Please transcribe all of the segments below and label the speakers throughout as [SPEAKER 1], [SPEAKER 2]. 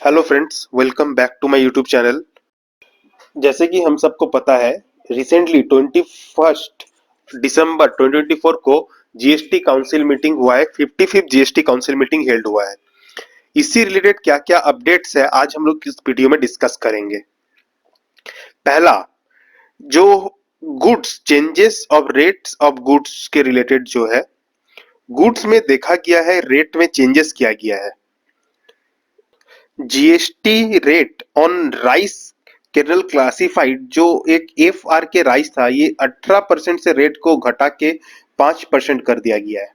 [SPEAKER 1] Hello friends, welcome back to my YouTube channel. जैसे कि हम सबको पता है, रिसेंटली 21 दिसंबर 2024 को जीएसटी काउंसिल मीटिंग हुआ है। 55th GST council meeting held हुआ है। इसी रिलेटेड क्या क्या अपडेट्स है आज हम लोग इस वीडियो में डिस्कस करेंगे। पहला, जो goods changes of rates of goods के रिलेटेड जो है, गुड्स में देखा गया है रेट में चेंजेस किया गया है। GST rate on rice Kerala classified जो एक एफ आर के राइस था, ये 18% से रेट को घटा के 5% कर दिया गया है।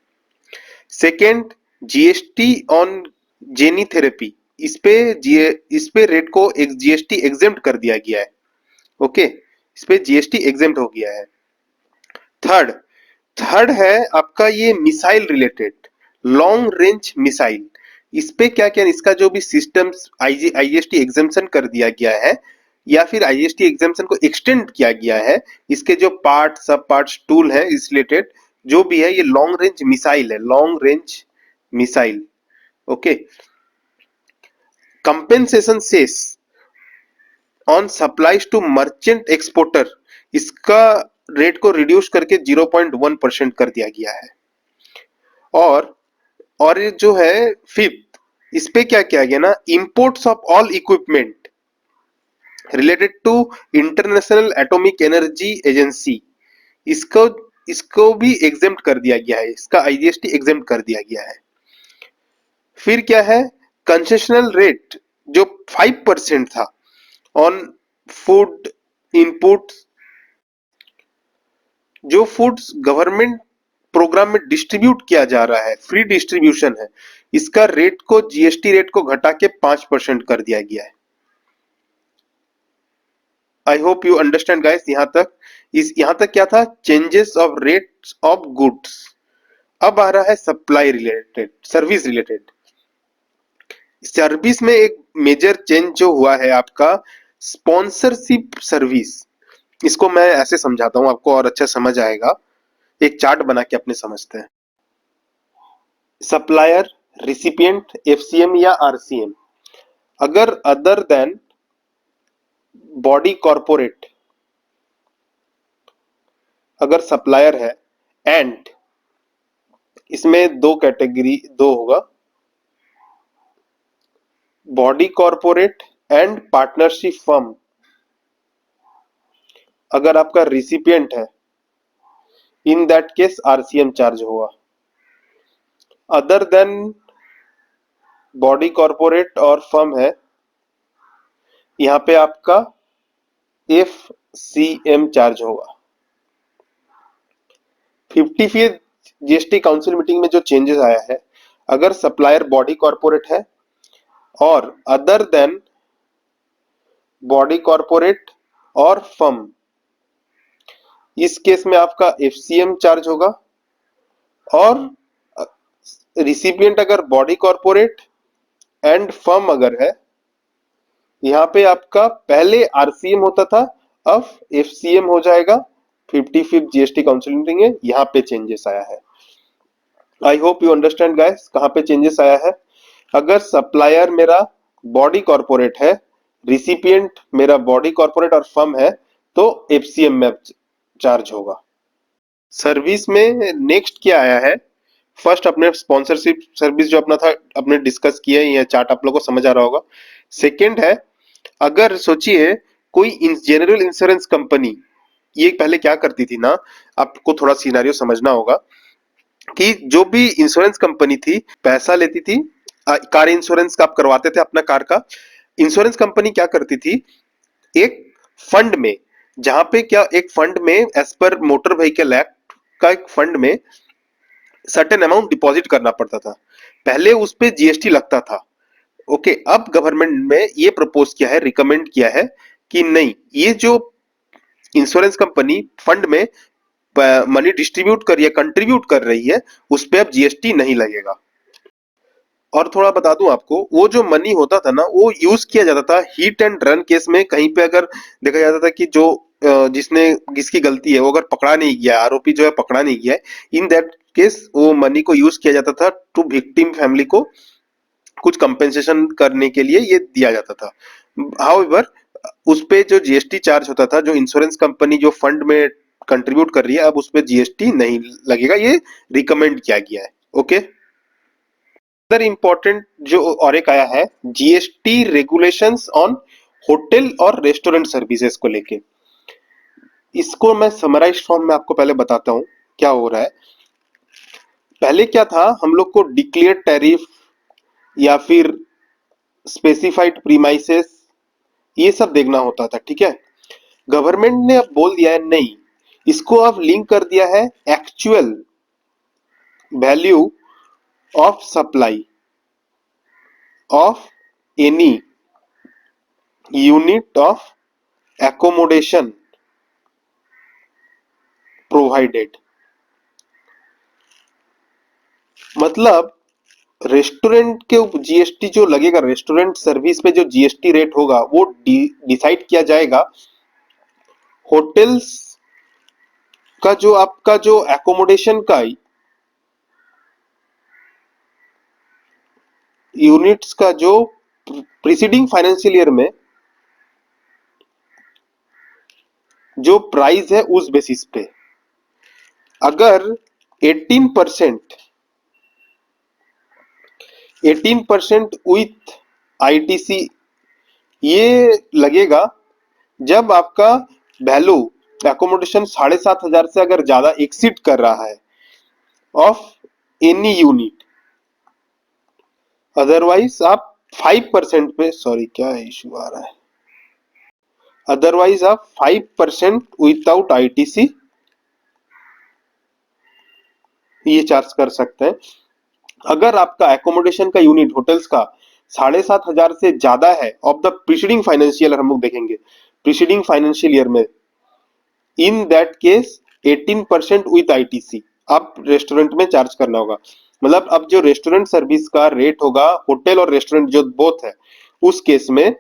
[SPEAKER 1] Second, GST on jenny therapy, इस पे रेट को एक जीएसटी एग्जेम्प्ट कर दिया गया है। ओके, इस पे जीएसटी एग्जेम्प्ट हो गया है। थर्ड थर्ड है आपका ये missile related, long range missile. इस पे क्या क्या इसका जो भी सिस्टम्स आईजीएसटी एग्जामेशन कर दिया गया है या फिर आईजीएसटी एग्जामेशन को एक्सटेंड किया गया है, इसके जो पार्ट सब पार्ट्स टूल है इस रिलेटेड जो भी है, ये लॉन्ग रेंज मिसाइल है, long range missile. Okay, compensation cess on supplies to merchant exporter, इसका रेट को रिड्यूस करके 0.1% कर दिया गया है। और ये जो है फिफ्थ, इस पे क्या किया गया ना, imports of all equipment related to international atomic energy agency, इसको इसको भी एग्जेम्प्ट कर दिया गया है, इसका आईजीएसटी एग्जेम्प्ट कर दिया गया है। फिर क्या है, कंसेशनल रेट जो 5% था ऑन फूड इनपुट्स, जो फूड्स गवर्नमेंट प्रोग्राम में डिस्ट्रीब्यूट किया जा रहा है, फ्री डिस्ट्रीब्यूशन है, इसका रेट को जीएसटी रेट को घटा के 5% कर दिया गया है। आई होप यू अंडरस्टैंड गाइस। यहां तक क्या था, changes of rates of goods. अब आ रहा है supply related, service related. Service में एक मेजर चेंज जो हुआ है आपका, स्पॉन्सरशिप सर्विस। इसको मैं ऐसे समझाता हूं, आपको और अच्छा समझ आएगा। एक चार्ट बना के अपने समझते हैं। सप्लायर, रिसिपिएंट, एफसीएम या आरसीएम, अगर अदर देन बॉडी कॉर्पोरेट, अगर सप्लायर है एंड, इसमें दो कैटेगरी दो होगा, body corporate and partnership firm. अगर आपका रिसिपिएंट है, इन दैट केस आरसीएम चार्ज होगा। अदर देन बॉडी कॉर्पोरेट और फर्म है, यहां पे आपका एफ सी एम चार्ज होगा। 55th जीएसटी काउंसिल मीटिंग में जो चेंजेस आया है, अगर सप्लायर बॉडी कॉर्पोरेट है और अदर देन बॉडी कॉर्पोरेट और फर्म, इस केस में आपका एफसीएम चार्ज होगा। और रिसिपिएंट अगर बॉडी कॉर्पोरेट एंड फर्म अगर है, यहाँ पे आपका पहले आरसीएम होता था, अब एफसीएम हो जाएगा। 55th जीएसटी काउंसिल मीटिंग है, यहाँ पे चेंजेस आया है। आई होप यू अंडरस्टैंड गाइस, कहाँ पे चेंजेस आया है। अगर सप्लायर मेरा बॉडी कॉर्पोरेट है, रिसिपिएंट मेरा बॉडी कॉर्पोरेट और फर्म है, तो एफसीएम में चार्ज होगा। सर्विस में नेक्स्ट क्या आया है, फर्स्ट अपने स्पॉन्सरशिप सर्विस जो अपना था अपने डिस्कस किया है, यह चार्ट आप लोगों को समझ आ रहा होगा। सेकंड है, अगर सोचिए कोई जनरल इंश्योरेंस कंपनी, ये पहले क्या करती थी ना, आपको थोड़ा सिनेरियो समझना होगा कि जो भी इंश्योरेंस कंपनी थी पैसा लेती थी, कार इंश्योरेंस का आप करवाते थे अपना कार का, इंश्योरेंस कंपनी क्या करती थी, एक फंड में, जहां पे क्या एक फंड में as per motor vehicle act का एक फंड में सर्टेन अमाउंट डिपॉजिट करना पड़ता था। पहले उस पे जीएसटी लगता था। ओके, अब गवर्नमेंट में ये प्रपोज किया है, रिकमेंड किया है कि नहीं, ये जो इंश्योरेंस कंपनी फंड में मनी डिस्ट्रीब्यूट कर रही है, कंट्रीब्यूट कर रही है, उस पे अब जीएसटी नहीं लगेगा। और थोड़ा बता दूं आपको, वो जो मनी होता था ना, वो यूज किया जाता था हिट एंड रन केस में। कहीं पे अगर देखा जाता था कि जो जिसने जिसकी गलती है वो अगर पकड़ा नहीं गया, आरोपी जो है पकड़ा नहीं गया है, इन दैट केस वो मनी को यूज किया जाता था टू विक्टिम फैमिली को कुछ कंपेंसेशन करने के लिए ये दिया जाता था। हाउएवर उस पे जो जीएसटी चार्ज होता था, जो इंश्योरेंस कंपनी जो फंड में कंट्रीब्यूट कर रही है, अब उस पे जीएसटी नहीं लगेगा, ये रिकमेंड किया गया है। ओके, अदर इंपॉर्टेंट जो और एक आया है, जीएसटी रेगुलेशंस ऑन होटल और रेस्टोरेंट सर्विसेज को लेके। इसको मैं समराइज फॉर्म में आपको पहले बताता हूँ क्या हो रहा है। पहले क्या था, हम लोग को डिक्लेयर टैरिफ या फिर स्पेसिफाइड प्रीमाइसेस ये सब देखना होता था, ठीक है। गवर्नमेंट ने अब बोल दिया है नहीं, इसको अब लिंक कर दिया है actual value of supply of any unit of accommodation provided. मतलब रेस्टोरेंट के जीएसटी जो लगेगा, रेस्टोरेंट सर्विस पे जो जीएसटी रेट होगा वो डिसाइड किया जाएगा होटल्स का जो आपका जो एकोमोडेशन का यूनिट्स का जो प्रीसीडिंग फाइनेंशियल ईयर में जो प्राइस है उस बेसिस पे। अगर 18% 18% विथ आईटीसी ये लगेगा जब आपका वैल्यू एकोमोडेशन 7,500 से अगर ज्यादा एक्सीड कर रहा है ऑफ एनी यूनिट। अदरवाइज आप 5% पे, सॉरी क्या इशू आ रहा है, अदरवाइज आप 5% विदाउट आईटीसी ये चार्ज कर सकते हैं। अगर आपका एकोमोडेशन का यूनिट होटल्स का 7,500 से ज्यादा है ऑफ द प्रीसीडिंग फाइनेंशियल, हम लोग देखेंगे प्रीसीडिंग फाइनेंशियल ईयर में, इन दैट केस 18% विद आईटीसी आप रेस्टोरेंट में चार्ज करना होगा। मतलब अब जो रेस्टोरेंट सर्विस का रेट होगा, होटल और रेस्टोरेंट जो बोथ है, उस केस में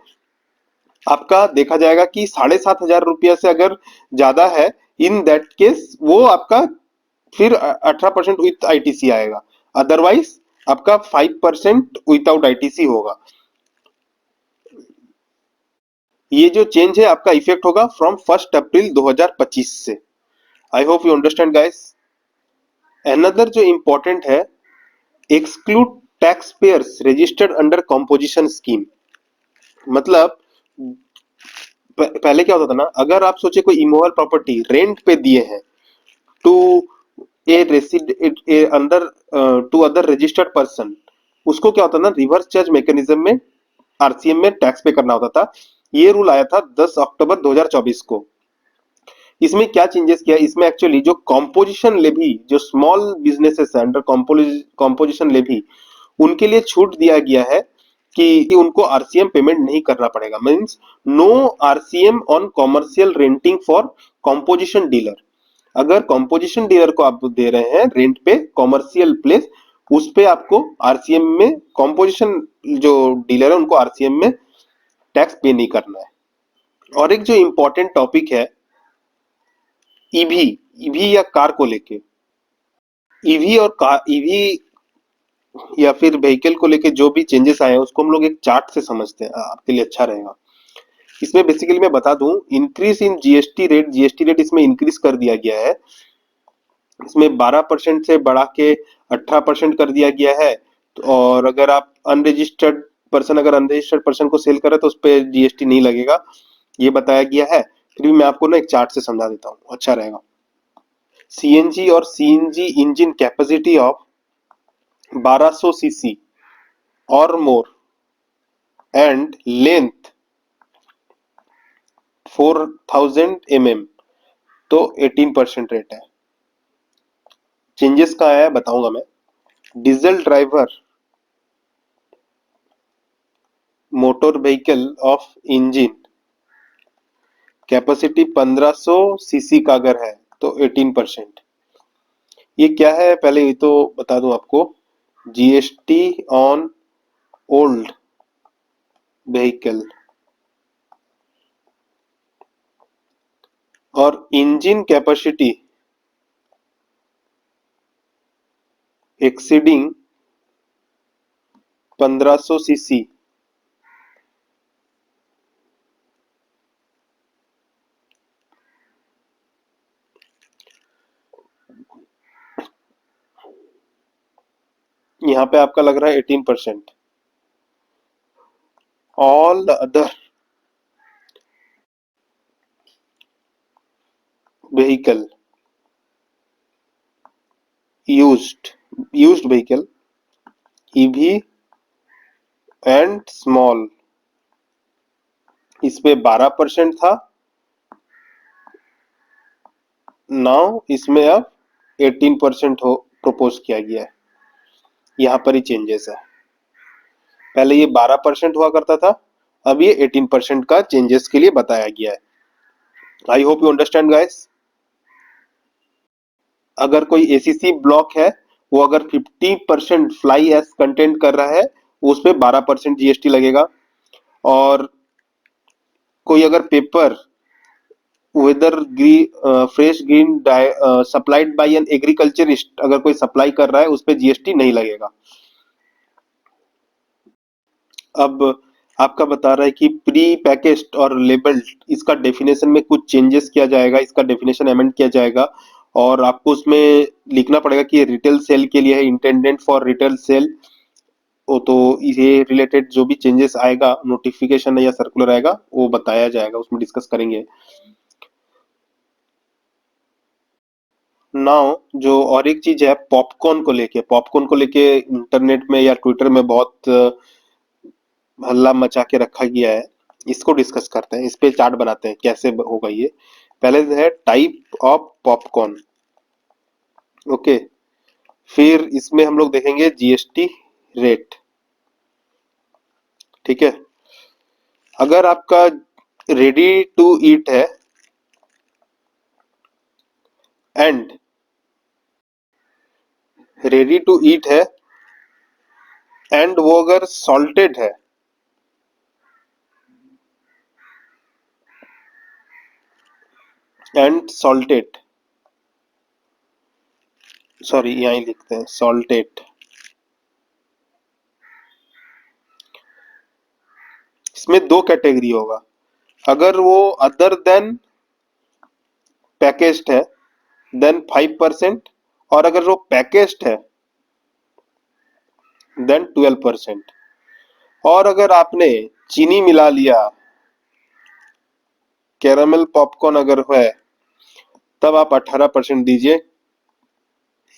[SPEAKER 1] आपका देखा जाएगा कि 7,500 रुपया से अगर ज्यादा है, इन दैट केस वो आपका फिर 18% विथ आईटीसी आएगा। अदरवाइज आपका 5% विदाउट आईटीसी होगा। ये जो चेंज है आपका इफेक्ट होगा फ्रॉम 1 अप्रैल 2025 से। आई hope you understand guys. Another जो इंपॉर्टेंट है, exclude tax payers registered under composition scheme. मतलब पहले क्या होता था ना, अगर आप सोचे कोई इमोवल प्रॉपर्टी रेंट पे दिए हैं to under to other registered person, उसको क्या होता ना, रिवर्स चार्ज मैकेनिज्म में आरसीएम में टैक्स पे करना होता था। ये रूल आया था 10 अक्टूबर 2024 को। इसमें क्या चेंजेस किया, इसमें एक्चुअली जो कॉम्पोजिशन लेवी, जो स्मॉल बिजनेसेस है अंडर कॉम्पोजिशन लेवी, उनके लिए छूट दिया गया है कि उनको आरसीएम पेमेंट नहीं करना पड़ेगा। Means no RCM on commercial renting for composition dealer. अगर कॉम्पोजिशन डीलर को आप दे रहे हैं रेंट पे कॉमर्शियल प्लेस, उस पे आपको आरसीएम में, कॉम्पोजिशन जो डीलर है उनको आरसीएम में टैक्स पे नहीं करना है। और एक जो इंपॉर्टेंट टॉपिक है ईवी, ईवी या कार को लेके, ईवी और कार, ईवी या फिर व्हीकल को लेके जो भी चेंजेस आए हैं उसको हम लोग एक चार्ट से समझते हैं, आपके लिए अच्छा रहेगा। इसमें बेसिकली मैं बता दूं, increase in GST rate, GST rate इसमें इंक्रीज कर दिया गया है। इसमें 12% से बढ़ा के 18% कर दिया गया है। और अगर आप अनरजिस्टर्ड पर्सन, अगर अनरजिस्टर्ड पर्सन को सेल करे तो उस पर जीएसटी नहीं लगेगा, ये बताया गया है। फिर भी मैं आपको ना एक चार्ट से समझा देता हूँ, अच्छा रहेगा। सीएनजी और CNG engine capacity of 1200 CC और मोर एंड लेंथ 4000 mm, तो 18% रेट है। चेंजेस का है बताऊंगा मैं। Diesel driver motor vehicle of engine capacity 1500 CC का अगर है तो 18%। ये क्या है पहले ये तो बता दूं आपको, जीएसटी ऑन ओल्ड व्हीकल और इंजन कैपेसिटी एक्सीडिंग 1500 सीसी, यहाँ पे आपका लग रहा है 18%। All other vehicle used vehicle EV and small, इस पे 12% था, नाउ इसमें अब 18% हो प्रपोज किया गया है। यहाँ पर ही चेंजेस है, पहले ये 12% हुआ करता था, अब ये 18% का चेंजेस के लिए बताया गया है। आई होप यू अंडरस्टैंड गाइस। अगर कोई एसीसी ब्लॉक है, वो अगर 50% फ्लाई एश कंटेंट कर रहा है, उस पे 12% जीएसटी लगेगा। और कोई अगर pepper whether fresh green supplied by an agriculturist अगर कोई सप्लाई कर रहा है, उस पे जीएसटी नहीं लगेगा। अब आपका बता रहा है कि प्री पैकेज्ड और लेबल्ड, इसका डेफिनेशन में कुछ चेंजेस किया जाएगा, इसका डेफिनेशन अमेंड किया जाएगा, और आपको उसमें लिखना पड़ेगा कि ये रिटेल सेल के लिए है, इंटेंडेंट फॉर रिटेल सेल। वो तो ये रिलेटेड जो भी चेंजेस आएगा, नोटिफिकेशन या सर्कुलर आएगा, वो बताया जाएगा, उसमें डिस्कस करेंगे। नाउ जो और एक चीज है पॉपकॉर्न को लेके इंटरनेट में या ट्विटर में बहुत हल्ला मचा के रखा गया है। इसको डिस्कस करते हैं, इस पे चार्ट बनाते हैं कैसे होगा ये। पहले है टाइप ऑफ पॉपकॉर्न, ओके। फिर इसमें हम लोग देखेंगे जीएसटी रेट, ठीक है। अगर आपका रेडी टू ईट है एंड रेडी टू ईट है एंड वो अगर सॉल्टेड है, एंड सॉल्टेड, सॉरी यहीं लिखते हैं सॉल्टेड, इसमें दो कैटेगरी होगा। अगर वो अदर देन पैकेज्ड है देन 5%, और अगर वो पैकेज्ड है देन 12%। और अगर आपने चीनी मिला लिया, कैरामल पॉपकॉर्न अगर है, तब आप 18% दीजिए।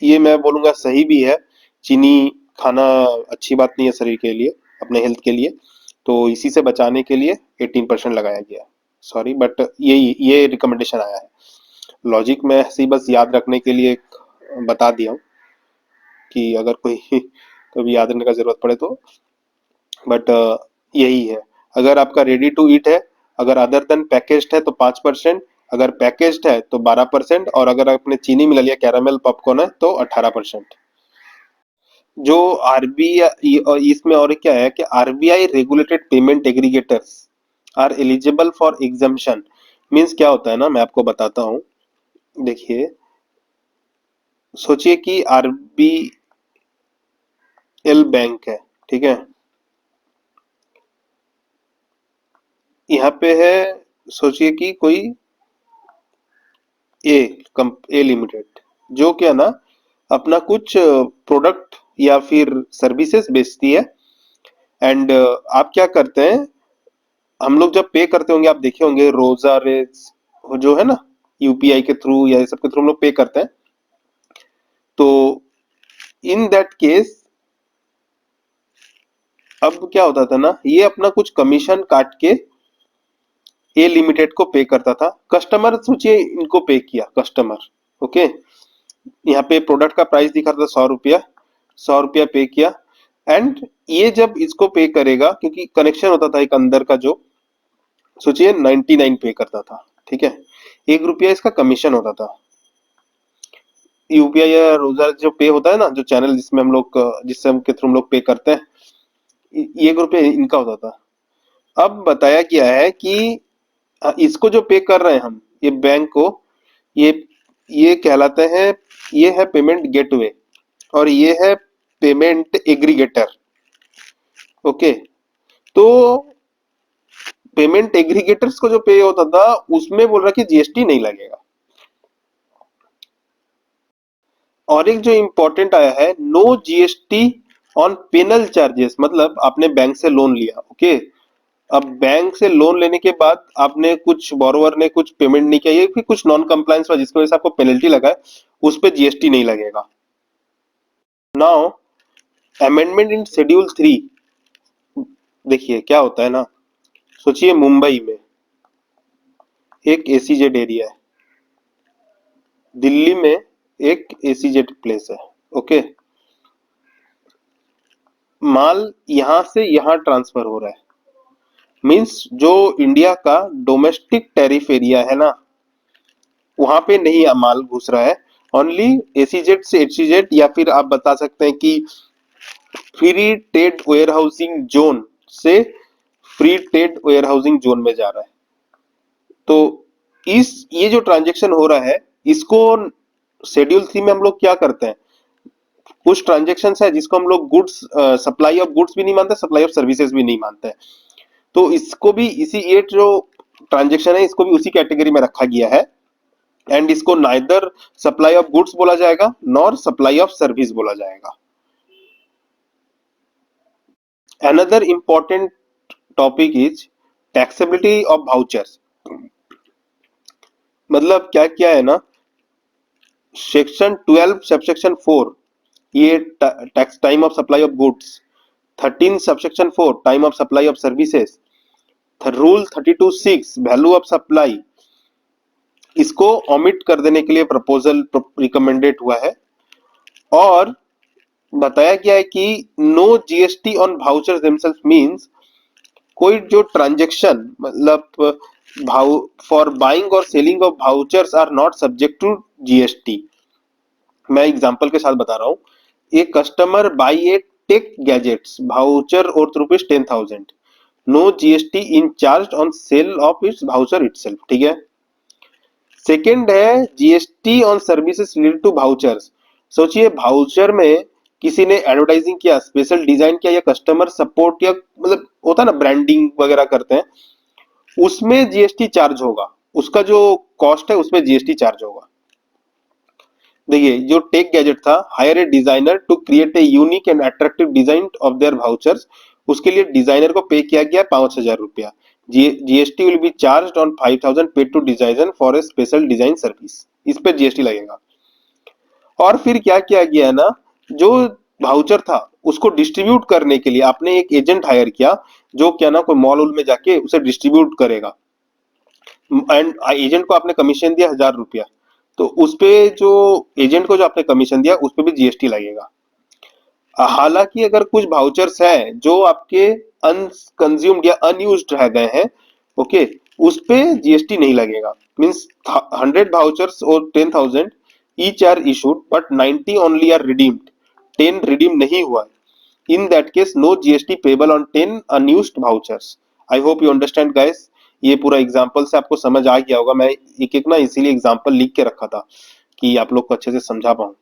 [SPEAKER 1] ये मैं बोलूंगा सही भी है, चीनी खाना अच्छी बात नहीं है शरीर के लिए, अपने हेल्थ के लिए, तो इसी से बचाने के लिए 18% लगाया गया। सॉरी बट ये रिकमेंडेशन आया है। लॉजिक में ऐसे ही बस याद रखने के लिए बता दिया हूँ कि अगर कोई कभी याद रखने का जरूरत पड़े तो। बट यही है, अगर आपका रेडी टू ईट है, अगर अदर देन पैकेज्ड है तो 5%, अगर पैकेज्ड है तो 12%, और अगर आपने चीनी मिला लिया कैरामल पॉपकॉर्न है तो 18%। जो आरबीआई, और इसमें और क्या है कि RBI regulated payment aggregators are eligible for exemption. Means क्या होता है ना, मैं आपको बताता हूँ। देखिए, सोचिए कि आरबीएल बैंक है, ठीक है। यहाँ पे है, सोचिए कि कोई ए ए लिमिटेड, जो क्या ना अपना कुछ प्रोडक्ट या फिर सर्विसेज बेचती है। एंड आप क्या करते हैं, हम लोग जब पे करते होंगे, आप देखे होंगे रोजा रेज जो है ना, यूपीआई के थ्रू या ये सब के थ्रू हम लोग पे करते हैं। तो इन दैट केस अब क्या होता था ना, ये अपना कुछ कमीशन काट के ए लिमिटेड को पे करता था। कस्टमर सोचिए इनको पे किया कस्टमर, ओके। यहाँ पे प्रोडक्ट का प्राइस दिखा था 100 रुपया, 100 रुपया पे किया। एंड ये जब इसको पे करेगा, क्योंकि कनेक्शन होता था एक अंदर का, जो सोचिए 99 पे करता था, ठीक है। 1 रुपया इसका कमीशन होता था। यूपीआई या रोजर जो पे होता है ना, जो चैनल जिसमें हम लोग जिससे हम के थ्रू हम लोग पे करते हैं, ये 1 रुपया इनका होता था। अब बताया गया है कि इसको जो पे कर रहे हैं हम, ये बैंक को, ये ये कहलाते हैं, ये है पेमेंट गेटवे और ये है पेमेंट एग्रीगेटर। ओके, तो पेमेंट एग्रीगेटर्स को जो पे होता था उसमें बोल रहा कि जीएसटी नहीं लगेगा। और एक जो इंपॉर्टेंट आया है, no GST on penal charges, मतलब आपने बैंक से लोन लिया, ओके, अब बैंक से लोन लेने के बाद आपने कुछ बोरोवर ने कुछ पेमेंट नहीं किया, ये कि कुछ नॉन कंप्लायंस हुआ जिसकी वजह से आपको पेनल्टी लगा है, उस पे जीएसटी नहीं लगेगा। नाउ अमेंडमेंट इन शेड्यूल 3, देखिए क्या होता है ना, सोचिए मुंबई में एक एसीजेड एरिया है, दिल्ली में एक एसीजेड प्लेस है, ओके, माल यहां से यहां ट्रांसफर हो रहा है, मींस जो इंडिया का डोमेस्टिक टैरिफ एरिया है ना, वहां पे नहीं माल घुस रहा है, ओनली एसीजेड से एचसीजेड, या फिर आप बता सकते हैं कि free trade warehousing zone से free trade warehousing zone में जा रहा है। तो इस ये जो ट्रांजेक्शन हो रहा है, इसको शेड्यूल 3 में हम लोग क्या करते हैं, कुछ ट्रांजेक्शन है जिसको हम लोग गुड्स, सप्लाई ऑफ गुड्स भी नहीं मानते, सप्लाई ऑफ सर्विसेज भी नहीं मानते, तो इसको भी इसी, ये जो ट्रांजेक्शन है इसको भी उसी कैटेगरी में रखा गया है, एंड इसको नाइदर सप्लाई ऑफ गुड्स बोला जाएगा नॉर सप्लाई ऑफ सर्विस बोला जाएगा। Another important topic is taxability of vouchers, मतलब क्या क्या है ना, सेक्शन 12 सबसेक्शन 4 ये tax time of supply of goods, 13 subsection 4 time of supply of services, rule 32(6) value of supply, इसको ओमिट कर देने के लिए प्रपोजल रिकमेंडेड हुआ है। और बताया गया है कि no GST on vouchers themselves, means कोई जो ट्रांजेक्शन, मतलब भाव फॉर बाइंग और selling of vouchers are not subject to GST. मैं एग्जांपल के साथ बता रहा हूँ, एक customer buy a tech gadgets voucher और ₹10,000, no GST in charge on sale of its voucher itself, ठीक है। सेकेंड है GST on services related to vouchers, सोचिए वाउचर में किसी ने एडवर्टाइजिंग किया, स्पेशल डिजाइन किया, या कस्टमर सपोर्ट, या मतलब होता है ना ब्रांडिंग वगैरह करते हैं, उसमें जीएसटी चार्ज होगा, उसका जो कॉस्ट है उसमें जीएसटी चार्ज होगा। देखिए जो टेक गैजेट था, hire a designer to create a unique and attractive design of their vouchers, उसके लिए डिजाइनर को पे किया गया 5,000 रुपया, GST will be charge on 5,000 paid to designer for a special design service, इस पे जीएसटी लगेगा। और फिर क्या किया गया है ना, जो वाउचर था उसको डिस्ट्रीब्यूट करने के लिए आपने एक एजेंट हायर किया, जो क्या ना कोई मॉल में जाके उसे डिस्ट्रीब्यूट करेगा, एंड एजेंट को आपने कमीशन दिया 1,000 रुपया, तो उस पे जो एजेंट को जो आपने कमीशन दिया उस पे भी जीएसटी लगेगा। हालांकि अगर कुछ वाउचर्स हैं जो आपके अनकंज्यूम्ड या अनयूज्ड रह गए हैं, ओके, उस पे जीएसटी नहीं लगेगा, मींस 100 वाउचर्स और 10,000 each are issued but 90 only are redeemed, 10 redeem नहीं हुआ, in that case no GST payable on 10 unused vouchers. I hope you understand guys, ये पूरा एग्जांपल से आपको समझ आ गया होगा, मैं एक एक ना इसीलिए एग्जांपल लिख के रखा था कि आप लोग को अच्छे से समझा पाऊं।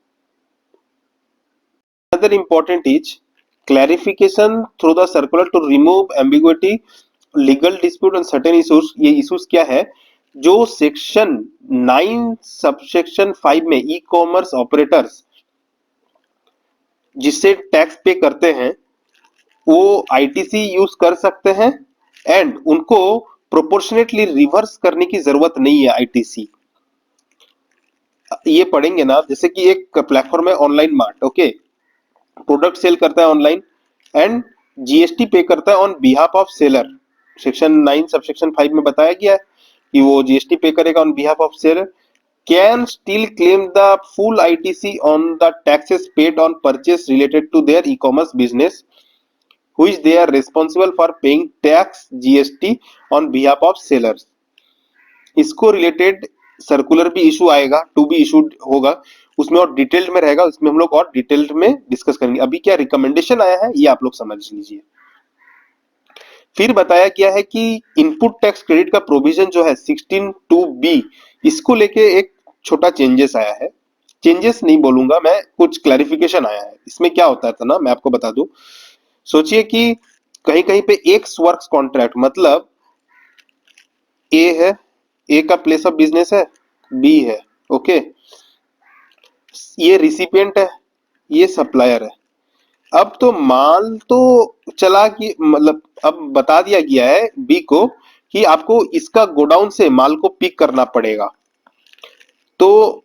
[SPEAKER 1] Another important is clarification through the circular to remove ambiguity, legal dispute on certain issues। ये issues क्या है, जो सेक्शन 9 सबसेक्शन 5 में ई कॉमर्स ऑपरेटर्स जिससे टैक्स पे करते हैं वो आईटीसी यूज कर सकते हैं, एंड उनको प्रोपोर्शनेटली रिवर्स करने की जरूरत नहीं है आईटीसी। ये पढ़ेंगे ना, जैसे कि एक प्लेटफॉर्म है online mart, okay, product sale करता है ऑनलाइन एंड जीएसटी पे करता है on behalf of seller, section 9 subsection 5 में बताया गया है कि वो जीएसटी पे करेगा on behalf of seller, can still claim the full ITC on the taxes paid on purchase related to their e commerce business which they are responsible for paying tax GST on behalf of sellers। इसको related circular भी issue आएगा, to be issued होगा, उसमें और detailed में रहेगा, उसमें हम लोग और डिटेल्ड में डिस्कस करेंगे। अभी क्या रिकमेंडेशन आया है ये आप लोग समझ लीजिए। फिर बताया गया है कि इनपुट टैक्स क्रेडिट का प्रोविजन जो है 16(2)(b, इसको लेके एक छोटा चेंजेस आया है, चेंजेस नहीं बोलूंगा मैं, कुछ क्लैरिफिकेशन आया है। इसमें क्या होता था ना, मैं आपको बता दूं, सोचिए कि कहीं कहीं पे एक्स वर्क्स कॉन्ट्रैक्ट, मतलब ए है, ए का प्लेस ऑफ बिजनेस है, बी है, ओके, ये रिसिपिएंट है, ये सप्लायर है। अब तो माल तो चला कि मतलब अब बता दिया गया है बी को कि आपको इसका गोडाउन से माल को पिक करना पड़ेगा। तो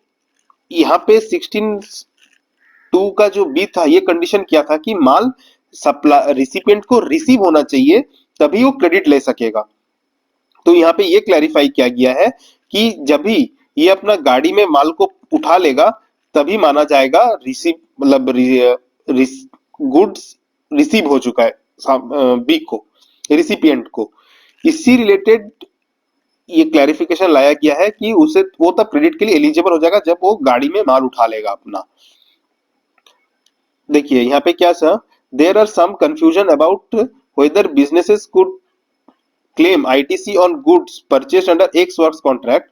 [SPEAKER 1] यहाँ पे 16(2) का जो बी था, ये कंडीशन क्या था कि माल सप्लाई रिसिपिएंट को रिसीव होना चाहिए, तभी वो क्रेडिट ले सकेगा। तो यहाँ पे ये क्लैरिफाई किया गया है कि जब भी ये अपना गाड़ी में माल को उठा लेगा, तभी माना जाएगा रिसीव, मतलब गुड्स रिसीव हो चुका है बी को, रिसिपिएंट को। इसी रिलेटेड ये क्लैरिफिकेशन लाया गया है कि उसे वो तब क्रेडिट के लिए एलिजिबल हो जाएगा जब वो गाड़ी में माल उठा लेगा अपना। देखिए यहाँ पे क्या सा, there are some confusion about whether businesses could claim ITC on goods purchased under X works contract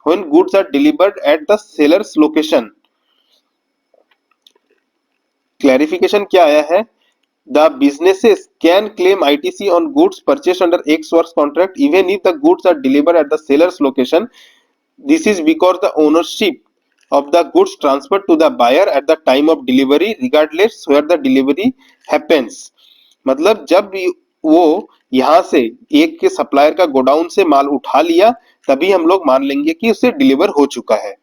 [SPEAKER 1] when goods are delivered at the seller's location. Clarification क्या आया है? The businesses can claim ITC on goods purchased under X works contract even if the goods are delivered at the seller's location. This is because the ownership of the goods transferred to the buyer at the time of delivery regardless where the delivery happens. मतलब जब वो यहाँ से एक के supplier का godown से माल उठा लिया, तभी हम लोग मान लेंगे कि उसे डिलीवर हो चुका है।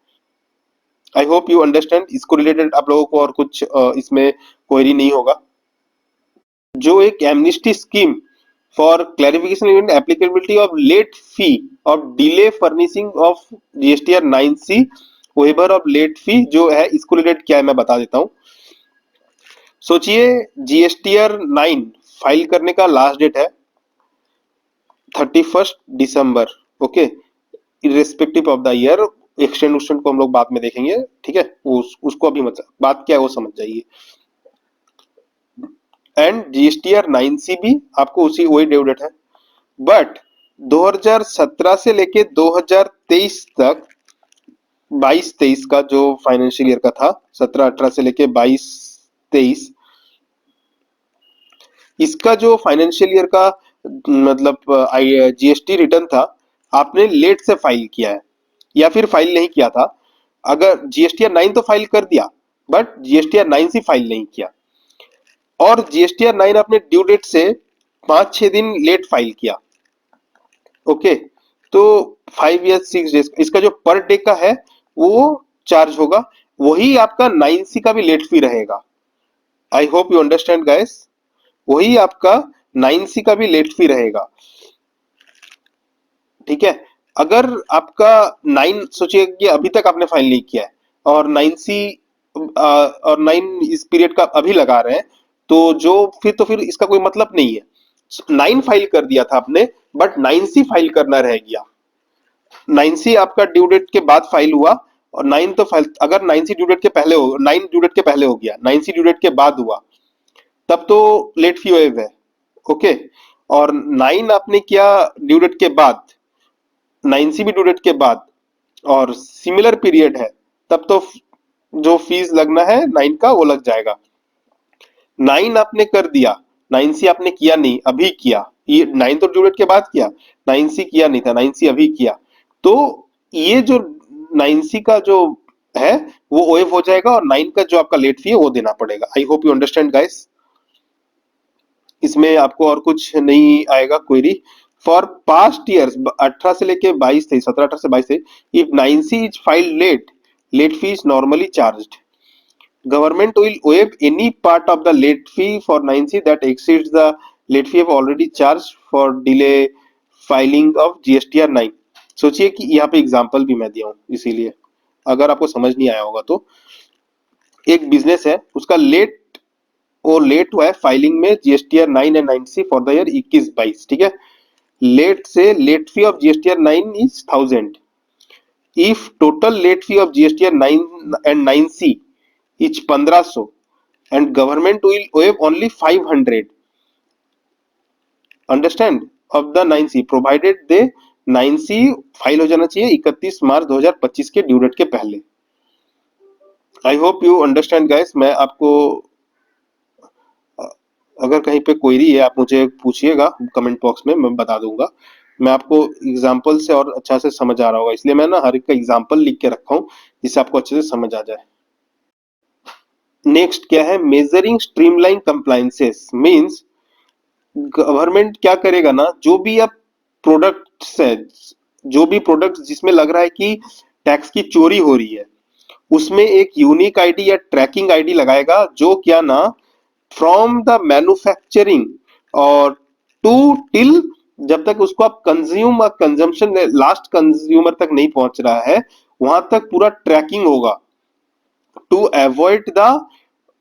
[SPEAKER 1] आई होप यू अंडरस्टैंड। इसको रिलेटेड आप लोगों को और कुछ इसमें क्वेरी नहीं होगा। जो एक amnesty scheme for clarification and applicability of late fee of delay furnishing of GSTR 9C waiver of late fee जो है, इसको रिलेटेड क्या है मैं बता देता हूँ। सोचिए जीएसटीआर 9 फाइल करने का लास्ट डेट है 31 दिसंबर, okay, irrespective of the year. Extend को हम लोग बाद में देखेंगे, ठीक है, उसको अभी मतलब बात क्या है वो समझ जाइए। एंड जीएसटीआर 9C भी आपको उसी वही ड्यू डेट है, बट 2017 से लेके 2023 तक 22-23 का जो फाइनेंशियल ईयर का था, 17-18 से लेके 22-23, इसका जो फाइनेंशियल ईयर का मतलब जीएसटी रिटर्न था, आपने लेट से फाइल किया है या फिर फाइल नहीं किया था। अगर जीएसटीआर 9 तो फाइल कर दिया, बट जीएसटीआर 9C फाइल नहीं किया, और जीएसटीआर 9 आपने ड्यू डेट से 5-6 दिन लेट फाइल किया, ओके, तो 5 या 6 डेज इसका जो पर डे का है वो चार्ज होगा, वही आपका 9C का भी लेट फी रहेगा। आई होप यू अंडरस्टैंड गाइस, वही आपका 9C का भी लेट फी रहेगा, ठीक है। अगर आपका 9 सोचिए कि अभी तक आपने फाइल नहीं किया है और 9C और 9 इस पीरियड का अभी लगा रहे हैं, तो जो फिर तो फिर इसका कोई मतलब नहीं है। 9 फाइल कर दिया था आपने, बट 9C फाइल करना रह गया। 9C आपका ड्यू डेट के बाद फाइल हुआ, और 9 तो फाइल, अगर 9C ड्यू डेट के पहले हो, 9 ड्यू डेट के पहले हो गया, 9C ड्यू डेट के बाद हुआ, तब तो लेट फी वेव है, ओके। और 9 आपने किया ड्यू डेट के बाद, 9C भी ड्यू डेट के बाद, और सिमिलर पीरियड है, तब तो जो फीस लगना है 9 का वो लग जाएगा। 9 आपने कर दिया, 9C आपने किया नहीं, अभी किया, ये 9 तो ड्यू डेट के बाद किया, 9C किया नहीं था, 9C अभी किया, तो ये जो 9C का जो है वो ओएफ हो जाएगा, और 9 का जो आपका लेट फी है वो देना पड़ेगा। आई होप यू अंडरस्टैंड गाइस, इसमें आपको और कुछ नहीं आएगा क्वेरी। फॉर पास्ट ईयर्स 18 से लेके 22 थे, 17-18 से 22 थे, if 9C is filed late fee is normally charged. Government will waive any part of the late fee for 9C that exceeds the late fee of already charged for delay filing of GSTR 9। सोचिए कि यहाँ पे example भी मैं दिया हूँ, इसीलिए अगर आपको समझ नहीं आया होगा तो, एक बिजनेस है, उसका लेट हुआ है फाइलिंग में GSTR 9 and 9C for the year 21-22, ठीक है। लेट से late fee of GSTR 9 is 1000। If total late fee of GSTR 9 and 9C is 1500 and government will waive only 500, understand, of the 9C provided they 9C file हो जाना चाहिए 31 मार्च 2025 के due date के पहले। आई hope you understand guys. मैं आपको अगर कहीं पे क्वेरी है आप मुझे पूछिएगा कमेंट बॉक्स में, मैं बता दूंगा। मैं आपको एग्जाम्पल से और अच्छा से समझ आ रहा होगा, इसलिए मैं ना हर एक का एग्जाम्पल लिख के रखा हूँ जिससे आपको अच्छे से समझ आ जाए। नेक्स्ट क्या है, measuring streamline compliances means government क्या करेगा ना, जो भी अब प्रोडक्ट्स है, जो भी प्रोडक्ट जिसमें लग रहा है कि टैक्स की चोरी हो रही है, उसमें एक यूनिक आईडी या ट्रैकिंग आईडी लगाएगा, जो क्या ना फ्रॉम द मैन्युफैक्चरिंग और टू टिल, जब तक उसको आप कंज्यूम कंजम्पशन लास्ट कंज्यूमर तक नहीं पहुंच रहा है, वहां तक पूरा ट्रैकिंग होगा, टू अवॉइड द,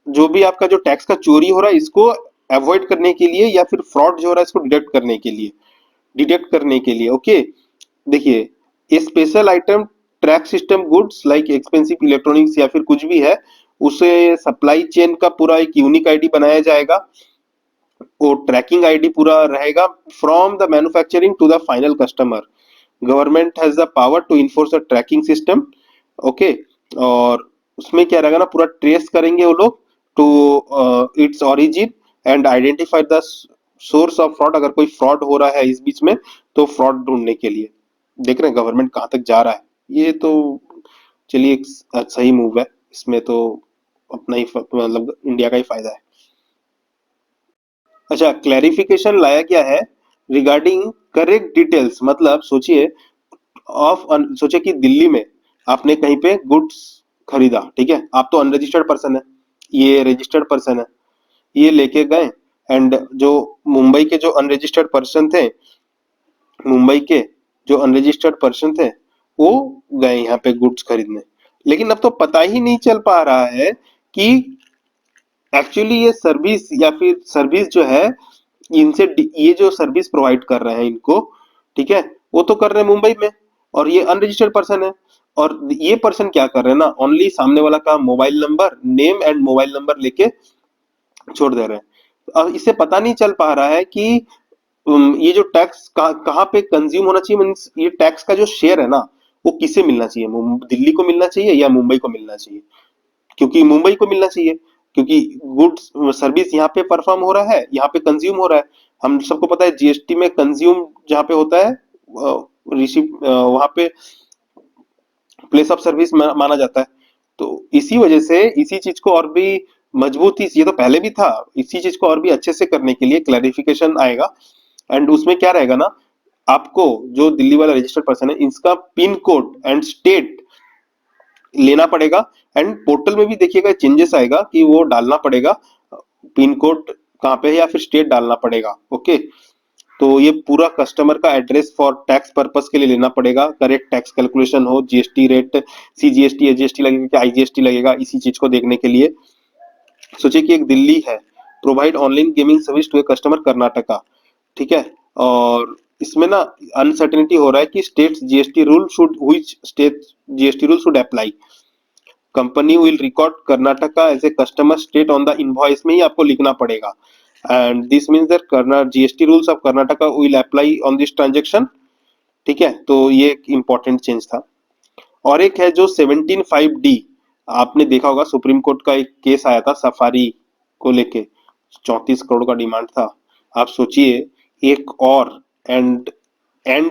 [SPEAKER 1] जो भी आपका जो टैक्स का चोरी हो रहा है इसको अवॉइड करने के लिए, या फिर फ्रॉड जो हो रहा है इसको डिटेक्ट करने के लिए। ओके, देखिए, ये special item track system goods like expensive electronics या फिर कुछ भी है, उसे सप्लाई चेन का पूरा एक यूनिक आईडी बनाया जाएगा, वो ट्रैकिंग आईडी पूरा रहेगा from the manufacturing to the final customer. Government has the power to enforce a tracking system. Okay, और उसमें क्या रहेगा ना, पूरा ट्रेस करेंगे वो लोग to its origin and identify the source of fraud, अगर कोई फ्रॉड हो रहा है इस बीच में तो फ्रॉड ढूंढने के लिए। देख रहे हैं गवर्नमेंट कहाँ तक जा रहा है, ये तो चलिए एक सही मूव है, इसमें तो अपना ही मतलब इंडिया का ही फायदा है। अच्छा, क्लैरिफिकेशन लाया गया है रिगार्डिंग करेक्ट डिटेल्स, मतलब सोचिए सोचिए कि दिल्ली में आपने कहीं पे गुड्स खरीदा, ठीक है, आप तो अनरजिस्टर्ड पर्सन है, ये रजिस्टर्ड पर्सन है, ये लेके गए, एंड जो मुंबई के जो अनरजिस्टर्ड पर्सन थे, मुंबई के जो अनरजिस्टर्ड पर्सन थे, वो गए यहाँ पे गुड्स खरीदने, लेकिन अब तो पता ही नहीं चल पा रहा है कि एक्चुअली ये सर्विस या फिर सर्विस जो है, इनसे ये जो सर्विस प्रोवाइड कर रहे हैं इनको, ठीक है, वो तो कर रहे हैं मुंबई में, और ये अनरजिस्टर्ड पर्सन है, और ये पर्सन क्या कर रहे हैं ना, ओनली सामने वाला का mobile number, name and mobile number लेके छोड़ दे रहे हैं। अब इससे पता नहीं चल पा रहा है कि ये जो टैक्स कहाँ पे कंज्यूम होना चाहिए, मीन्स ये टैक्स का जो शेयर है ना, वो किसे मिलना चाहिए, दिल्ली को मिलना चाहिए या मुंबई को मिलना चाहिए, क्योंकि मुंबई को मिलना चाहिए, क्योंकि गुड्स सर्विस यहाँ पे परफॉर्म हो रहा है, यहाँ पे कंज्यूम हो रहा है। हम सबको पता है जीएसटी में कंज्यूम जहाँ पे होता है, रिसीव वहाँ पे प्लेस ऑफ सर्विस माना जाता है। तो इसी वजह से इसी चीज को और भी मजबूती, ये तो पहले भी था, इसी चीज को और भी अच्छे से करने के लिए क्लैरिफिकेशन आएगा, एंड उसमें क्या रहेगा ना, आपको जो दिल्ली वाला रजिस्टर्ड पर्सन है इसका पिन कोड एंड स्टेट लेना पड़ेगा, एंड पोर्टल में भी देखिएगा चेंजेस आएगा कि वो डालना पड़ेगा, पिन कोड कहाँ पे है या फिर स्टेट डालना पड़ेगा। ओके, तो ये पूरा कस्टमर का एड्रेस फॉर टैक्स पर्पस के लिए लेना पड़ेगा, करेक्ट टैक्स कैलकुलेशन हो, जीएसटी रेट, सीजीएसटी एजीएसटी लगेगा कि आईजीएसटी लगेगा, इसी चीज को देखने के लिए। सोचिए कि एक दिल्ली है, provide online gaming service to a customer Karnataka, ठीक है, और इसमें ना अनसर्टेनिटी हो रहा है कि state GST rule should, which state GST rule should apply, company will record Karnataka as a customer state on the invoice में ही आपको लिखना पड़ेगा, and this means that GST rules of Karnataka will apply on this transaction, ठीक है, तो ये एक इंपॉर्टेंट चेंज था। और एक है जो 17(5)(d), आपने देखा होगा सुप्रीम कोर्ट का एक केस आया था सफारी को लेके, 34 करोड़ का डिमांड था। आप सोचिए एक और एंड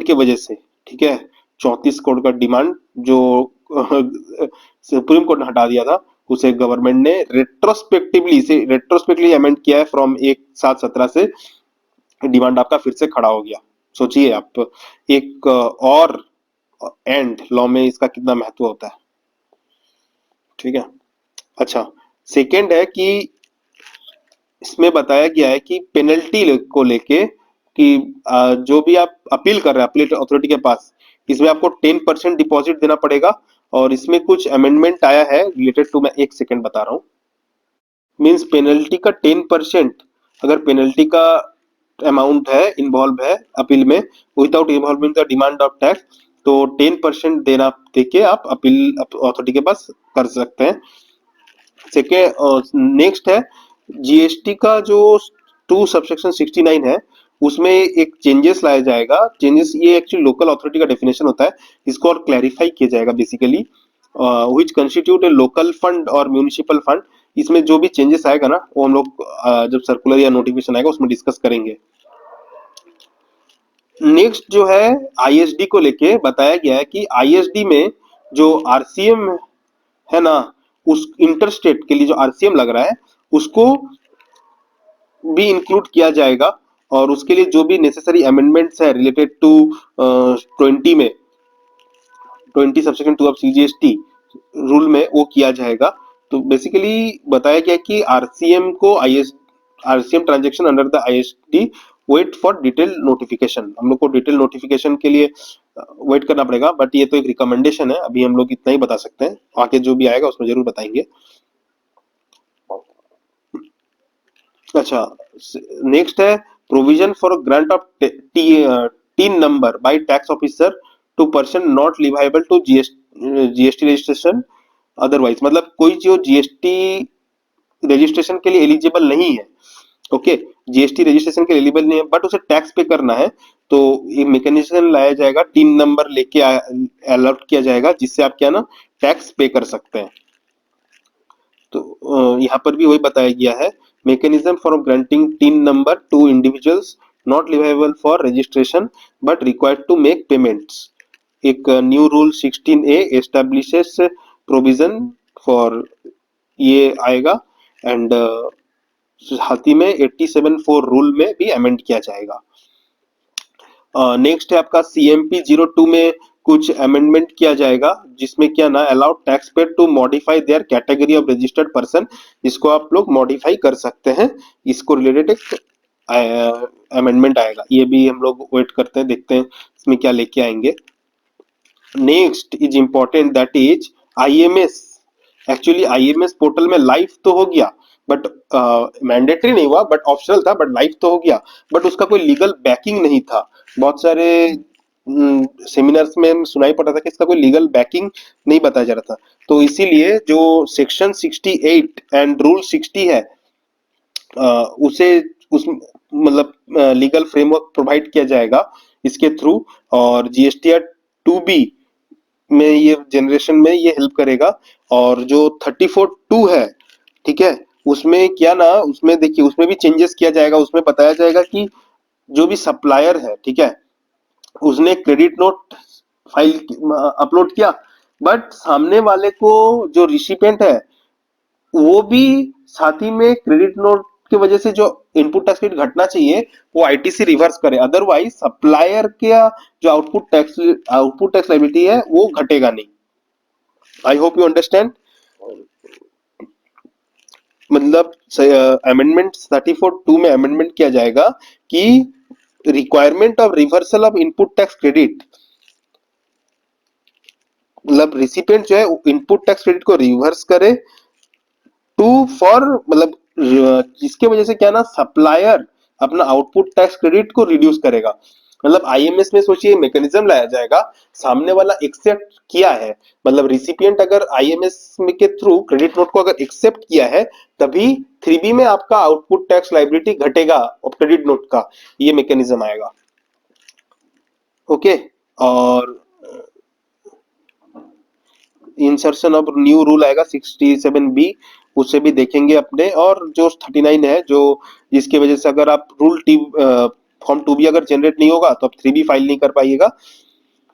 [SPEAKER 1] के वजह से, ठीक है, 34 करोड़ का डिमांड जो सुप्रीम कोर्ट ने हटा दिया था, उसे गवर्नमेंट ने रेट्रोस्पेक्टिवली अमेंड किया है फ्रॉम 1/7/17 से, डिमांड आपका फिर से खड़ा हो गया। सोचिए आप, एक और एंड लॉ में इसका कितना महत्व होता है, ठीक है। अच्छा, सेकेंड है कि इसमें बताया गया है कि पेनल्टी को लेके कि जो भी आप अपील कर रहे हैं अपील अथॉरिटी के पास, इसमें आपको 10% डिपॉजिट देना पड़ेगा, और इसमें कुछ अमेंडमेंट आया है रिलेटेड टू, मैं एक सेकेंड बता रहा हूँ। मीन्स पेनल्टी का 10%, अगर पेनल्टी का अमाउंट है इन्वॉल्व है अपील में, without involving the demand of tax, तो 10% देना देके आप अपील अथॉरिटी के पास कर सकते हैं। सेकेंड, नेक्स्ट है जीएसटी का जो 2 सबसेक्शन 69 है, उसमें एक चेंजेस लाया जाएगा। चेंजेस ये एक्चुअली लोकल अथॉरिटी का डेफिनेशन होता है, इसको और क्लैरिफाई किया जाएगा basically, which constitute A local fund और म्यूनिसिपल फंड, इसमें जो भी चेंजेस आएगा ना वो हम लोग जब सर्कुलर या नोटिफिकेशन आएगा उसमें डिस्कस करेंगे। नेक्स्ट जो है आईएसडी को लेके बताया गया है कि आईएसडी में जो आरसीएम है ना, उस इंटरस्टेट के लिए जो आरसीएम लग रहा है उसको भी इंक्लूड किया जाएगा, और उसके लिए जो भी नेसेसरी अमेंडमेंट्स है रिलेटेड टू 20 में 20 सब्सेक्शन 2 ऑफ सीजीएसटी रूल में वो किया जाएगा। तो बेसिकली बताया गया कि आरसीएम को RCM transaction under the ISD wait for detail notification, हम लोग को डिटेल नोटिफिकेशन के लिए वेट करना पड़ेगा, बट ये तो एक रिकमेंडेशन है, अभी हम लोग इतना ही बता सकते हैं, आगे जो भी आएगा उसमें जरूर बताएंगे। अच्छा, नेक्स्ट है provision for grant of TIN number by tax officer to person not leviable to GST registration otherwise, मतलब कोई जो जीएसटी रजिस्ट्रेशन के लिए एलिजिबल नहीं है, ओके, जीएसटी रजिस्ट्रेशन के लिए एलिजिबल नहीं है बट उसे टैक्स पे करना है, तो ये मैकेनिज्म लाया जाएगा, टीन नंबर लेके अलॉट किया जाएगा जिससे आप क्या ना टैक्स पे कर सकते हैं। तो यहाँ पर भी वही बताया गया है, mechanism for granting TIN number to individuals not liable for registration but required to make payments। एक new rule 16A establishes provision for ये आएगा, एंड साथ ही में 87(4) रूल में भी अमेंड किया जाएगा। नेक्स्ट है आपका CMP 02 में कुछ अमेंडमेंट किया जाएगा जिसमें क्या ना allowed tax paid to modify their category of registered person, इसको आप लोग मॉडिफाई कर सकते हैं, इसको रिलेटेड एक अमेंडमेंट आएगा, ये भी हम लोग वेट करते हैं, देखते हैं इसमें क्या लेके आएंगे। Next is important that is IMS, actually IMS portal में लाइव तो हो गया बट मैंडेटरी नहीं हुआ, बट ऑप्शनल था, बट लाइव तो हो गया, बट उसका कोई लीगल बैकिंग नहीं था। बहुत सारे सेमिनार्स में सुनाई पड़ रहा था कि इसका कोई लीगल बैकिंग नहीं बताया जा रहा था, तो इसीलिए जो सेक्शन 68 एंड रूल 60 है उसे उस मतलब लीगल फ्रेमवर्क प्रोवाइड किया जाएगा इसके थ्रू, और जीएसटीआर 2B में ये जनरेशन में ये हेल्प करेगा। और जो 34(2) है, ठीक है, उसमें क्या ना, उसमें देखिए उसमें भी चेंजेस किया जाएगा, उसमें बताया जाएगा कि जो भी सप्लायर है, ठीक है, उसने क्रेडिट नोट फाइल अपलोड किया, बट सामने वाले को जो रिसिपेंट है वो भी साथ ही में क्रेडिट नोट की वजह से जो इनपुट टैक्स रेट घटना चाहिए वो आईटीसी रिवर्स करे, अदरवाइज सप्लायर का जो आउटपुट टैक्स लायबिलिटी है वो घटेगा नहीं। आई होप यू अंडरस्टैंड। मतलब अमेंडमेंट 34(2) में अमेंडमेंट किया जाएगा कि requirement of reversal of input tax credit, मतलब रिसिपेंट जो है इनपुट टैक्स क्रेडिट को रिवर्स करे टू फॉर, मतलब जिसके वजह से क्या ना सप्लायर अपना आउटपुट टैक्स क्रेडिट को रिड्यूस करेगा। मतलब आईएमएस में सोचिए मैकेनिज्म लाया जाएगा, सामने वाला एक्सेप्ट किया है, मतलब रिसिपिएंट अगर आईएमएस में के थ्रू क्रेडिट नोट को अगर एक्सेप्ट किया है तभी 3B में आपका आउटपुट टैक्स लायबिलिटी घटेगा क्रेडिट नोट का, ये मैकेनिज्म आएगा, ओके। और इंसर्शन ऑफ न्यू रूल आएगा 67B, उसे भी देखेंगे अपने, और जो 39 है जो जिसकी वजह से अगर आप रूल टी फॉर्म 2B अगर जनरेट नहीं होगा तो आप 3B फाइल नहीं कर पाइएगा,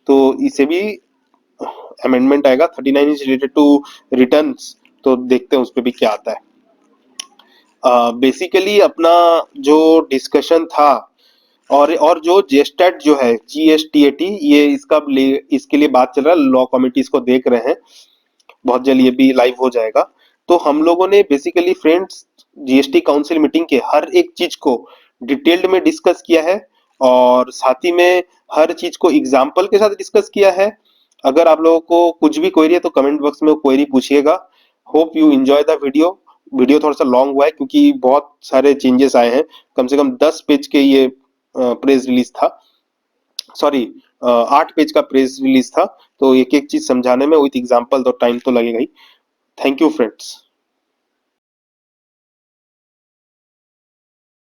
[SPEAKER 1] तो इसे भी अमेंडमेंट आएगा। 39 इज रिलेटेड टू रिटर्न्स, तो देखते हैं उस पर भी क्या आता है। बेसिकली अपना जो डिस्कशन था, और जो जेस्टेट जो है GSTAT, ये इसके लिए बात चल रहा है, लॉ कमिटी इसको देख रहे हैं, बहुत जल्द ये भी लाइव हो जाएगा। तो हम लोगों ने basically friends GST council meeting के हर एक चीज को डिटेल्ड में डिस्कस किया है, और साथ ही में हर चीज को एग्जाम्पल के साथ डिस्कस किया है। अगर आप लोगों को कुछ भी क्वेरी है तो कमेंट बॉक्स में क्वेरी पूछिएगा। Hope you enjoy the video. Video थोड़ा सा लॉन्ग हुआ है क्योंकि बहुत सारे चेंजेस आए हैं, कम से कम 10 पेज के ये प्रेस रिलीज था, सॉरी 8 पेज का प्रेस रिलीज था, तो एक एक चीज समझाने में विथ एग्जाम्पल तो टाइम तो लगेगा ही। Thank you friends.